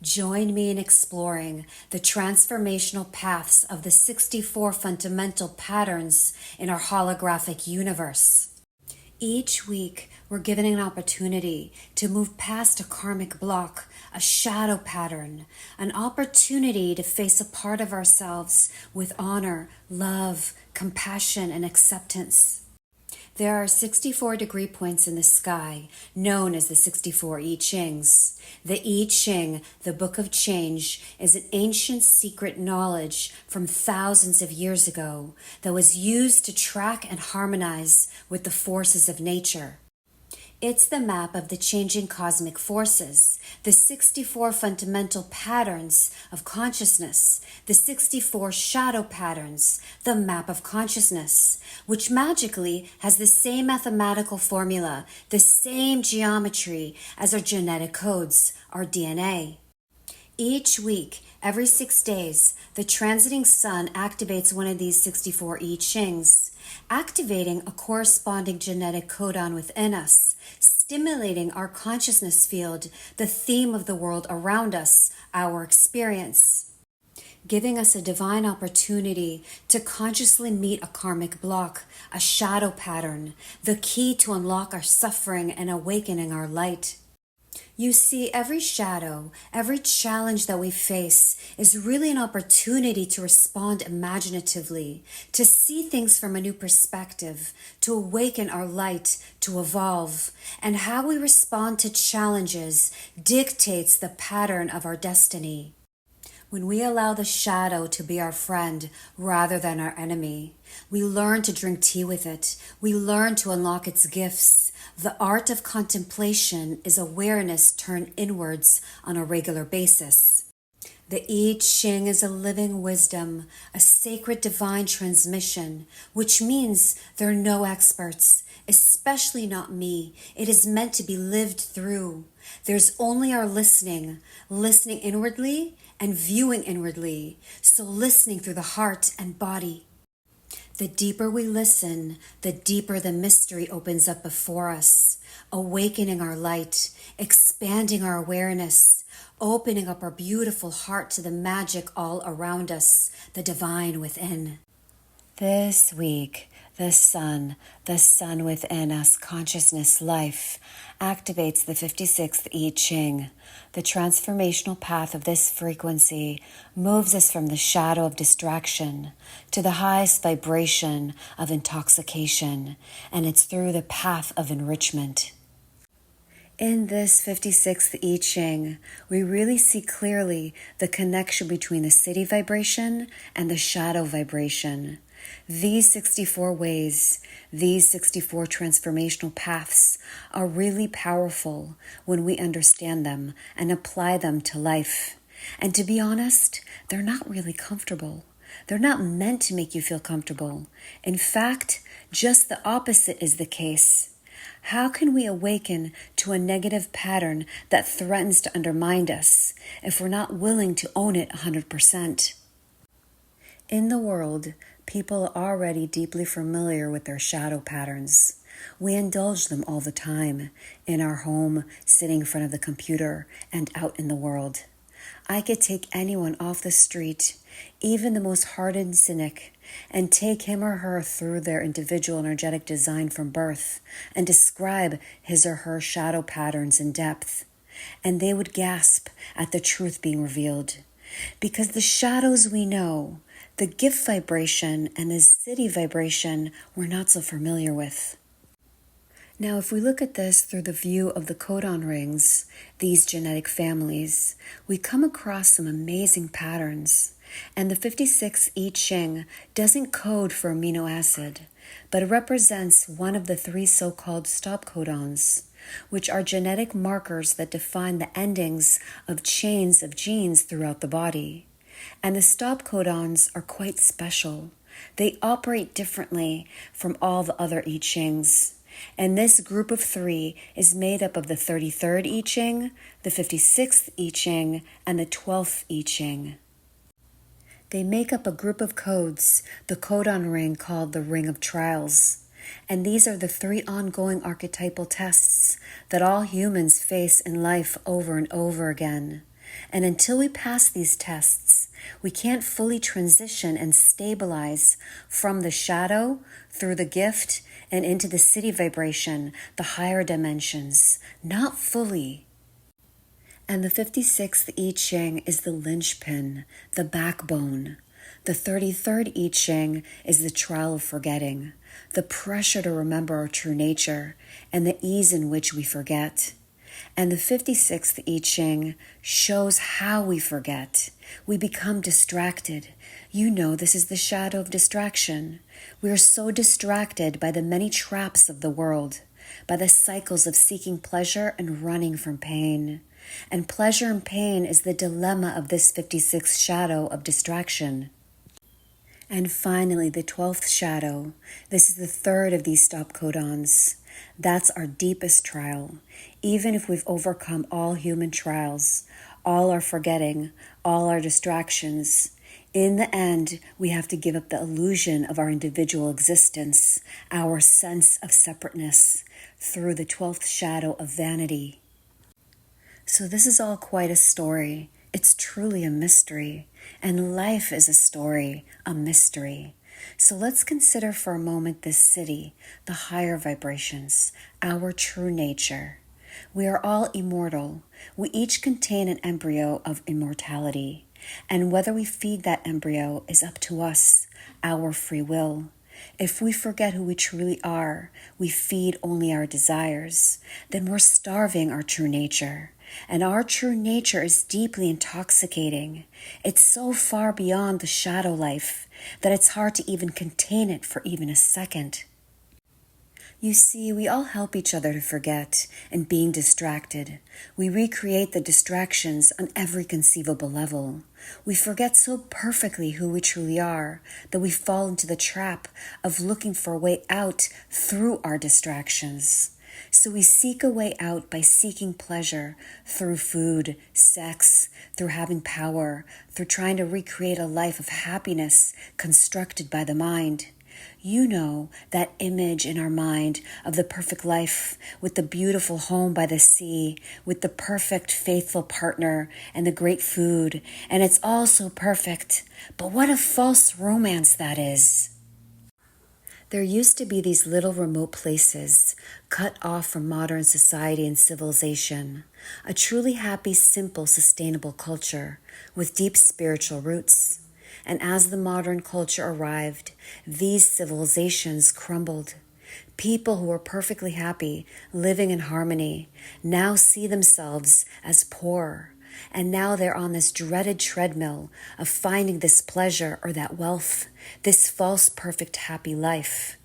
Join me in exploring the transformational paths of the 64 fundamental patterns in our holographic universe. Each week, we're given an opportunity to move past a karmic block, a shadow pattern, an opportunity to face a part of ourselves with honor, love, compassion, and acceptance. There are 64 degree points in the sky, known as the 64 I Chings. The I Ching, the Book of Change, is an ancient secret knowledge from thousands of years ago that was used to track and harmonize with the forces of nature. It's the map of the changing cosmic forces, the 64 fundamental patterns of consciousness, the 64 shadow patterns, the map of consciousness, which magically has the same mathematical formula, the same geometry as our genetic codes, our DNA. Each week, every 6 days, the transiting sun activates one of these 64 I Chings, activating a corresponding genetic codon within us, stimulating our consciousness field, the theme of the world around us, our experience, giving us a divine opportunity to consciously meet a karmic block, a shadow pattern, the key to unlock our suffering and awakening our light. You see, every shadow, every challenge that we face is really an opportunity to respond imaginatively, to see things from a new perspective, to awaken our light, to evolve. And how we respond to challenges dictates the pattern of our destiny. When we allow the shadow to be our friend rather than our enemy, we learn to drink tea with it. We learn to unlock its gifts. The art of contemplation is awareness turned inwards on a regular basis. The I Ching is a living wisdom, a sacred divine transmission, which means there are no experts, especially not me. It is meant to be lived through. There's only our listening inwardly and viewing inwardly, so listening through the heart and body. The deeper we listen, the deeper the mystery opens up before us, awakening our light, expanding our awareness, opening up our beautiful heart to the magic all around us, the divine within. This week, the sun within us, consciousness, life, activates the 56th I Ching. The transformational path of this frequency moves us from the shadow of distraction to the highest vibration of intoxication, and it's through the path of enrichment. In this 56th I Ching, we really see clearly the connection between the city vibration and the shadow vibration. These 64 ways, these 64 transformational paths are really powerful when we understand them and apply them to life. And to be honest, they're not really comfortable. They're not meant to make you feel comfortable. In fact, just the opposite is the case. How can we awaken to a negative pattern that threatens to undermine us if we're not willing to own it 100%? In the world, people are already deeply familiar with their shadow patterns. We indulge them all the time, in our home, sitting in front of the computer, and out in the world. I could take anyone off the street, even the most hardened cynic, and take him or her through their individual energetic design from birth and describe his or her shadow patterns in depth. And they would gasp at the truth being revealed. Because the shadows we know, the gift vibration and the city vibration, we're not so familiar with. Now, if we look at this through the view of the codon rings, these genetic families, we come across some amazing patterns. And the 56 I Ching doesn't code for amino acid, but it represents one of the 3 so-called stop codons, which are genetic markers that define the endings of chains of genes throughout the body. And the stop codons are quite special. They operate differently from all the other I Chings. And this group of 3 is made up of the 33rd I Ching, the 56th I Ching, and the 12th I Ching. They make up a group of codes, the codon ring called the Ring of Trials. And these are the 3 ongoing archetypal tests that all humans face in life over and over again. And until we pass these tests, we can't fully transition and stabilize from the shadow through the gift and into the city vibration, the higher dimensions. Not fully. And the 56th I Ching is the linchpin, the backbone. The 33rd I Ching is the trial of forgetting, the pressure to remember our true nature, and the ease in which we forget. And the 56th I Ching shows how we forget. We become distracted. You know, this is the shadow of distraction. We are so distracted by the many traps of the world, by the cycles of seeking pleasure and running from pain. And pleasure and pain is the dilemma of this 56th shadow of distraction. And finally, the 12th shadow. This is the third of these stop codons. That's our deepest trial. Even if we've overcome all human trials, all our forgetting, all our distractions, in the end, we have to give up the illusion of our individual existence, our sense of separateness, through the 12th shadow of vanity. So this is all quite a story. It's truly a mystery. And life is a story, a mystery. So let's consider for a moment this city, the higher vibrations, our true nature. We are all immortal. We each contain an embryo of immortality. And whether we feed that embryo is up to us, our free will. If we forget who we truly are, we feed only our desires, then we're starving our true nature. And our true nature is deeply intoxicating. It's so far beyond the shadow life that it's hard to even contain it for even a second. You see, we all help each other to forget and being distracted. We recreate the distractions on every conceivable level. We forget so perfectly who we truly are that we fall into the trap of looking for a way out through our distractions. So we seek a way out by seeking pleasure through food, sex, through having power, through trying to recreate a life of happiness constructed by the mind. You know, that image in our mind of the perfect life with the beautiful home by the sea, with the perfect faithful partner and the great food, and it's all so perfect. But what a false romance that is. There used to be these little remote places, cut off from modern society and civilization, a truly happy, simple, sustainable culture with deep spiritual roots. And as the modern culture arrived, these civilizations crumbled. People who were perfectly happy, living in harmony, now see themselves as poor. And now they're on this dreaded treadmill of finding this pleasure or that wealth, this false, perfect, happy life.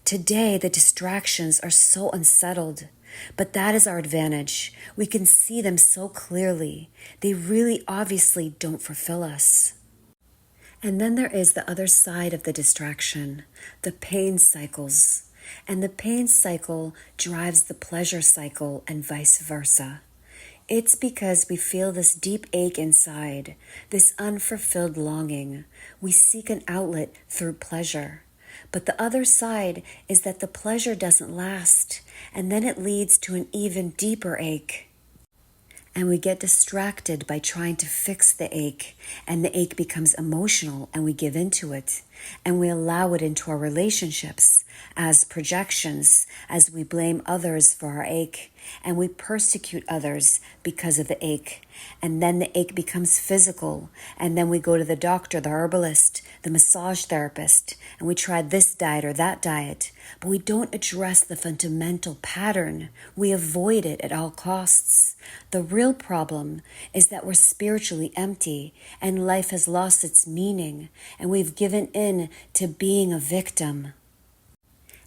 Today, the distractions are so unsettled, but that is our advantage. We can see them so clearly. They really obviously don't fulfill us. And then there is the other side of the distraction, the pain cycles. And the pain cycle drives the pleasure cycle and vice versa. It's because we feel this deep ache inside, this unfulfilled longing. We seek an outlet through pleasure. But the other side is that the pleasure doesn't last, and then it leads to an even deeper ache. And we get distracted by trying to fix the ache, and the ache becomes emotional, and we give into it, and we allow it into our relationships as projections, as we blame others for our ache, and we persecute others because of the ache. And then the ache becomes physical, and then we go to the doctor, the herbalist, the massage therapist, and we try this diet or that diet, but we don't address the fundamental pattern. We avoid it at all costs. The real problem is that we're spiritually empty, and life has lost its meaning, and we've given in to being a victim.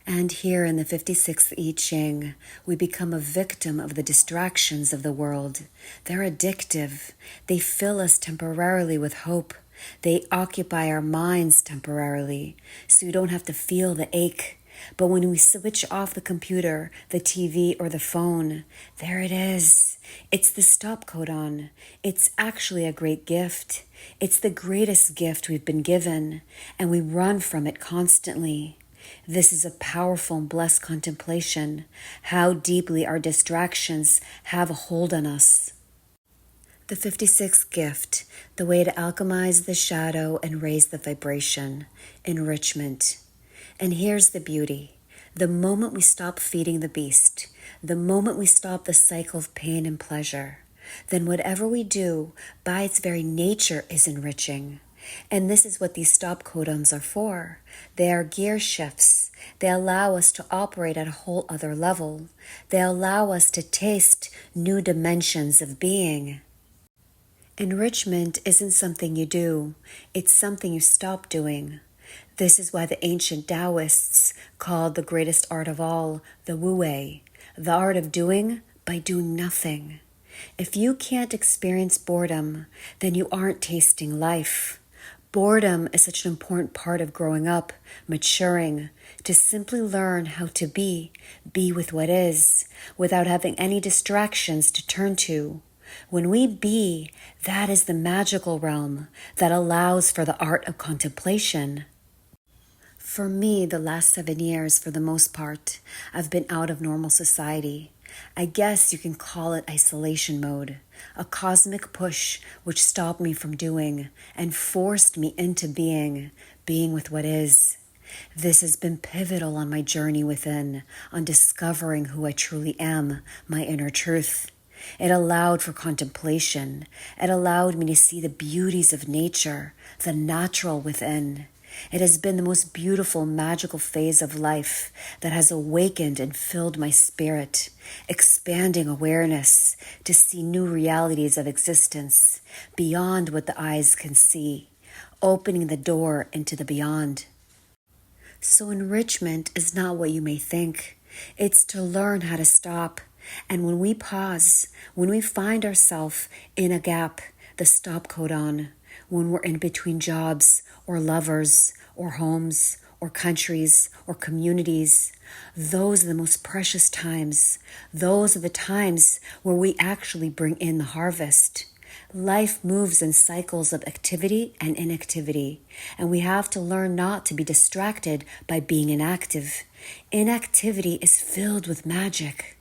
And here in the 56th I Ching, we become a victim of the distractions of the world. They're addictive. They fill us temporarily with hope. They occupy our minds temporarily, so you don't have to feel the ache. But when we switch off the computer, the TV, or the phone, there it is. It's the stop codon. It's actually a great gift. It's the greatest gift we've been given, and we run from it constantly. This is a powerful and blessed contemplation, how deeply our distractions have a hold on us. The 56th gift, the way to alchemize the shadow and raise the vibration, enrichment. And here's the beauty. The moment we stop feeding the beast, the moment we stop the cycle of pain and pleasure, then whatever we do by its very nature is enriching. And this is what these stop codons are for. They are gear shifts. They allow us to operate at a whole other level. They allow us to taste new dimensions of being. Enrichment isn't something you do, it's something you stop doing. This is why the ancient Taoists called the greatest art of all the Wu Wei, the art of doing by doing nothing. If you can't experience boredom, then you aren't tasting life. Boredom is such an important part of growing up, maturing, to simply learn how to be with what is, without having any distractions to turn to. When we be, that is the magical realm that allows for the art of contemplation. For me, the last 7 years, for the most part, I've been out of normal society. I guess you can call it isolation mode, a cosmic push which stopped me from doing and forced me into being with what is. This has been pivotal on my journey within, on discovering who I truly am, my inner truth. It allowed for contemplation. It allowed me to see the beauties of nature, the natural within. It has been the most beautiful, magical phase of life that has awakened and filled my spirit, expanding awareness to see new realities of existence beyond what the eyes can see, opening the door into the beyond. So enrichment is not what you may think. It's to learn how to stop. And when we pause, when we find ourselves in a gap, the stop codon, when we're in between jobs or lovers or homes or countries or communities, those are the most precious times. Those are the times where we actually bring in the harvest. Life moves in cycles of activity and inactivity, and we have to learn not to be distracted by being inactive. Inactivity is filled with magic.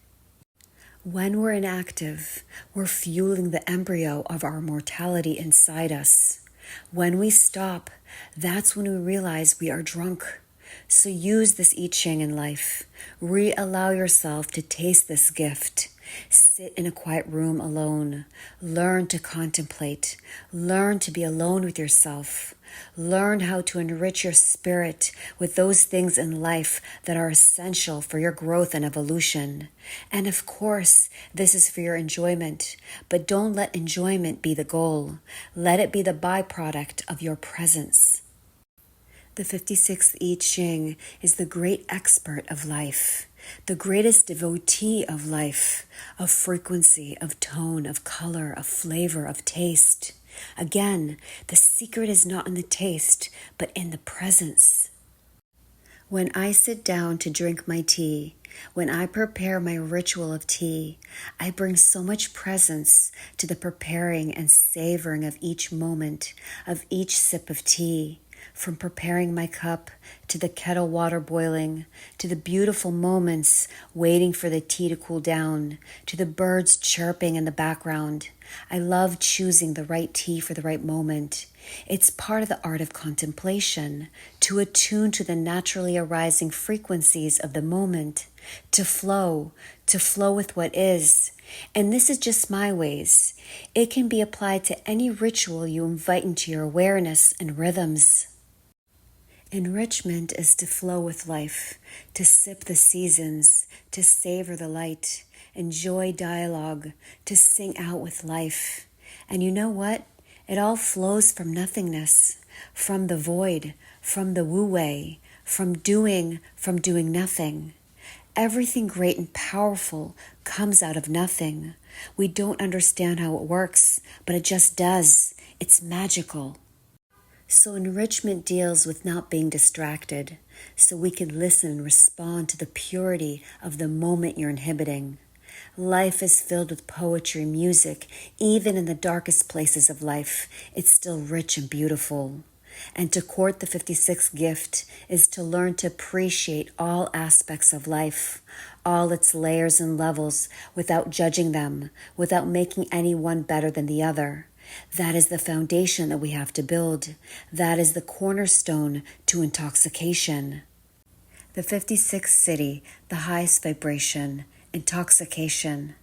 When we're inactive, we're fueling the embryo of our mortality inside us. When we stop, that's when we realize we are drunk. So use this I Ching in life. Allow yourself to taste this gift. Sit in a quiet room alone. Learn to contemplate. Learn to be alone with yourself. Learn how to enrich your spirit with those things in life that are essential for your growth and evolution. And of course, this is for your enjoyment, but don't let enjoyment be the goal. Let it be the byproduct of your presence. The 56th I Ching is the great expert of life, the greatest devotee of life, of frequency, of tone, of color, of flavor, of taste. Again, the secret is not in the taste, but in the presence. When I sit down to drink my tea, when I prepare my ritual of tea, I bring so much presence to the preparing and savoring of each moment, of each sip of tea. From preparing my cup, to the kettle water boiling, to the beautiful moments waiting for the tea to cool down, to the birds chirping in the background. I love choosing the right tea for the right moment. It's part of the art of contemplation, to attune to the naturally arising frequencies of the moment, to flow with what is. And this is just my ways. It can be applied to any ritual you invite into your awareness and rhythms. Enrichment is to flow with life, to sip the seasons, to savor the light, enjoy dialogue, to sing out with life. And you know what? It all flows from nothingness, from the void, from the Wu Wei, from doing nothing. Everything great and powerful comes out of nothing. We don't understand how it works, but it just does. It's magical. So enrichment deals with not being distracted, so we can listen and respond to the purity of the moment you're inhibiting. Life is filled with poetry, music. Even in the darkest places of life, it's still rich and beautiful. And to court the 56th gift is to learn to appreciate all aspects of life, all its layers and levels, without judging them, without making any one better than the other. That is the foundation that we have to build. That is the cornerstone to intoxication. The 56th city, the highest vibration, intoxication.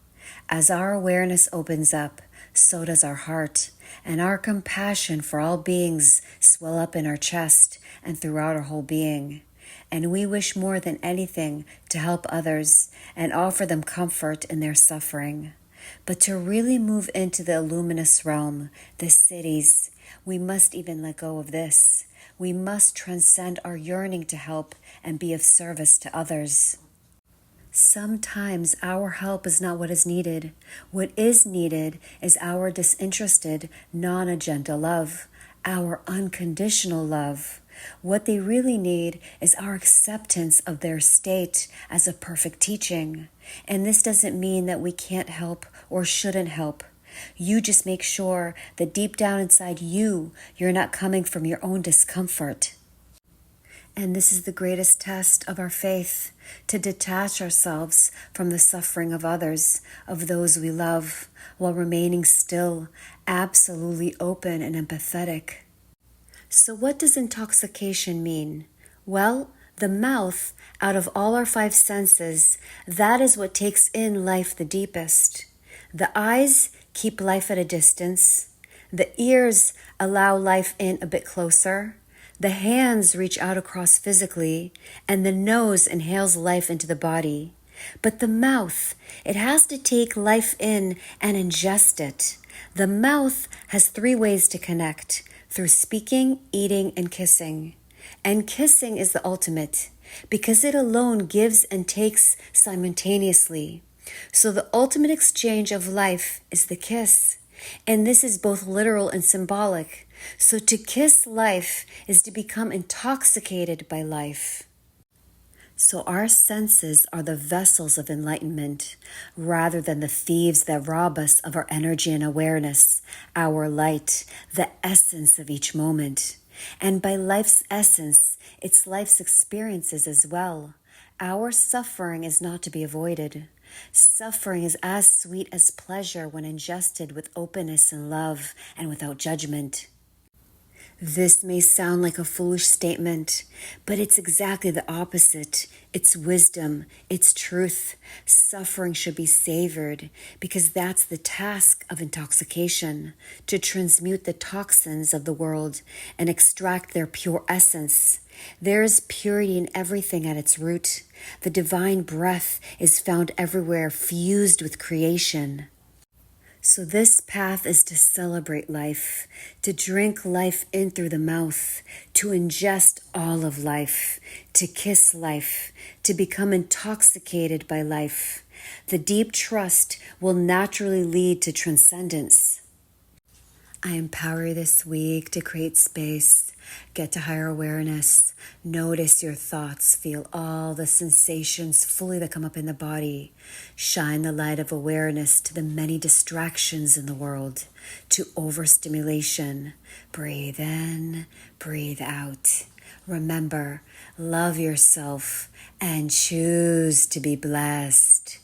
As our awareness opens up, so does our heart, and our compassion for all beings swell up in our chest and throughout our whole being. And we wish more than anything to help others and offer them comfort in their suffering. But to really move into the luminous realm, the cities, we must even let go of this. We must transcend our yearning to help and be of service to others. Sometimes our help is not what is needed. What is needed is our disinterested, non-agenda love, our unconditional love. What they really need is our acceptance of their state as a perfect teaching. And this doesn't mean that we can't help or shouldn't help. You just make sure that deep down inside you, you're not coming from your own discomfort. And this is the greatest test of our faith, to detach ourselves from the suffering of others, of those we love, while remaining still, absolutely open and empathetic. So what does intoxication mean? Well, the mouth, out of all our 5 senses, that is what takes in life the deepest. The eyes keep life at a distance. The ears allow life in a bit closer. The hands reach out across physically, and the nose inhales life into the body. But the mouth, it has to take life in and ingest it. The mouth has 3 ways to connect: through speaking, eating, and kissing. And kissing is the ultimate, because it alone gives and takes simultaneously. So the ultimate exchange of life is the kiss. And this is both literal and symbolic. So to kiss life is to become intoxicated by life. So our senses are the vessels of enlightenment, rather than the thieves that rob us of our energy and awareness, our light, the essence of each moment. And by life's essence, it's life's experiences as well. Our suffering is not to be avoided. Suffering is as sweet as pleasure when ingested with openness and love and without judgment. This may sound like a foolish statement, but it's exactly the opposite. It's wisdom, it's truth. Suffering should be savored, because that's the task of intoxication, to transmute the toxins of the world and extract their pure essence. There is purity in everything at its root. The divine breath is found everywhere, fused with creation. So this path is to celebrate life, to drink life in through the mouth, to ingest all of life, to kiss life, to become intoxicated by life. The deep trust will naturally lead to transcendence. I empower you this week to create space, get to higher awareness, notice your thoughts, feel all the sensations fully that come up in the body. Shine the light of awareness to the many distractions in the world, to overstimulation. Breathe in, breathe out. Remember, love yourself and choose to be blessed.